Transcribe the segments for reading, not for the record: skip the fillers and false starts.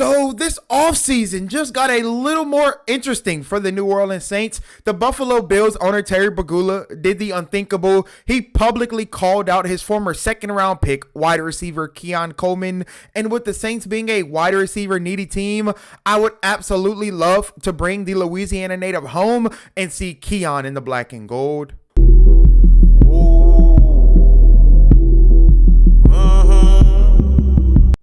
So this offseason just got a little more interesting for the New Orleans Saints. The Buffalo Bills owner Terry Pegula did the unthinkable. He publicly called out his former second-round pick, wide receiver Keon Coleman. And with the Saints being a wide receiver needy team, I would absolutely love to bring the Louisiana native home and see Keon in the black and gold.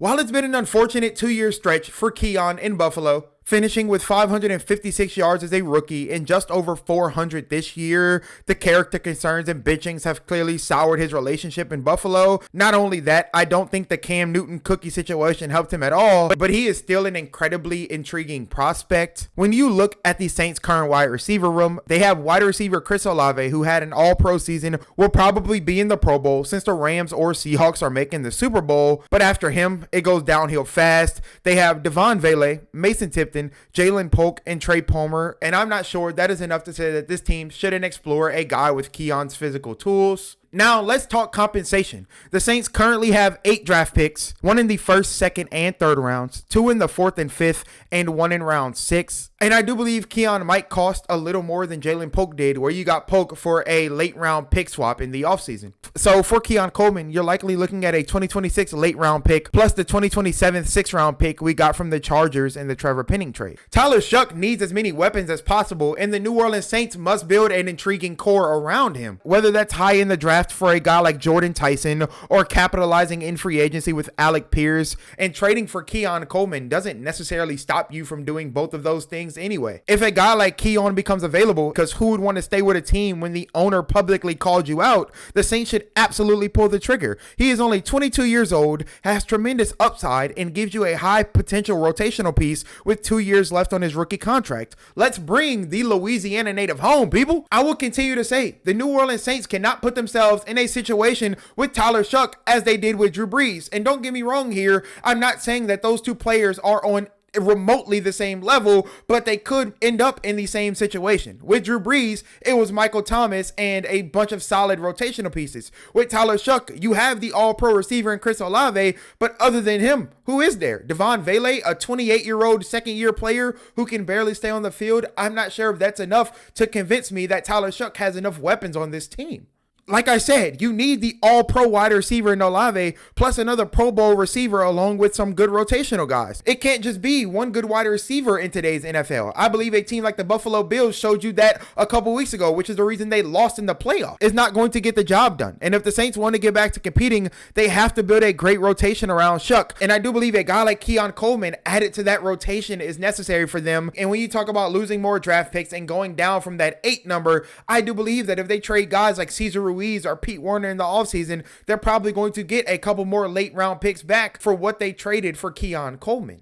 While it's been an unfortunate 2-year stretch for Keon in Buffalo, finishing with 556 yards as a rookie and just over 400 this year, the character concerns and bitchings have clearly soured his relationship in Buffalo. Not only that, I don't think the Cam Newton cookie situation helped him at all, but he is still an incredibly intriguing prospect. When you look at the Saints' current wide receiver room, they have wide receiver Chris Olave, who had an all-pro season, will probably be in the Pro Bowl since the Rams or Seahawks are making the Super Bowl, but after him, it goes downhill fast. They have Devon Vele, Mason Tipton, Jalen Polk, and Trey Palmer, and I'm not sure that is enough to say that this team shouldn't explore a guy with Keon's physical tools. Now, let's talk compensation. The Saints currently have 8 draft picks, 1 in the first, second, and third rounds, 2 in the fourth and fifth, and 1 in round 6. And I do believe Keon might cost a little more than Jalen Polk did, where you got Polk for a late round pick swap in the offseason. So for Keon Coleman, you're likely looking at a 2026 late round pick plus the 2027 6th round pick we got from the Chargers in the Trevor Penning trade. Tyler Shough needs as many weapons as possible, and the New Orleans Saints must build an intriguing core around him. Whether that's high in the draft for a guy like Jordan Tyson or capitalizing in free agency with Alec Pierce, and trading for Keon Coleman doesn't necessarily stop you from doing both of those things anyway. If a guy like Keon becomes available, because who would want to stay with a team when the owner publicly called you out, the Saints should absolutely pull the trigger. He is only 22 years old, has tremendous upside, and gives you a high potential rotational piece with 2 years left on his rookie contract. Let's bring the Louisiana native home, people. I will continue to say the New Orleans Saints cannot put themselves in a situation with Tyler Shough as they did with Drew Brees. And don't get me wrong here, I'm not saying that those two players are on remotely the same level, but they could end up in the same situation. With Drew Brees, it was Michael Thomas and a bunch of solid rotational pieces. With Tyler Shough, you have the all-pro receiver in Chris Olave, but other than him, who is there? Devon Vele, a 28-year-old second-year player who can barely stay on the field. I'm not sure if that's enough to convince me that Tyler Shough has enough weapons on this team. Like I said, you need the all-pro wide receiver in Olave plus another Pro Bowl receiver along with some good rotational guys. It can't just be one good wide receiver in today's NFL. I believe a team like the Buffalo Bills showed you that a couple weeks ago, which is the reason they lost in the playoff. It's not going to get the job done. And if the Saints want to get back to competing, they have to build a great rotation around Shough. And I do believe a guy like Keon Coleman added to that rotation is necessary for them. And when you talk about losing more draft picks and going down from that 8 number, I do believe that if they trade guys like Cesar Ruiz or Pete Werner in the offseason, they're probably going to get a couple more late round picks back for what they traded for Keon Coleman.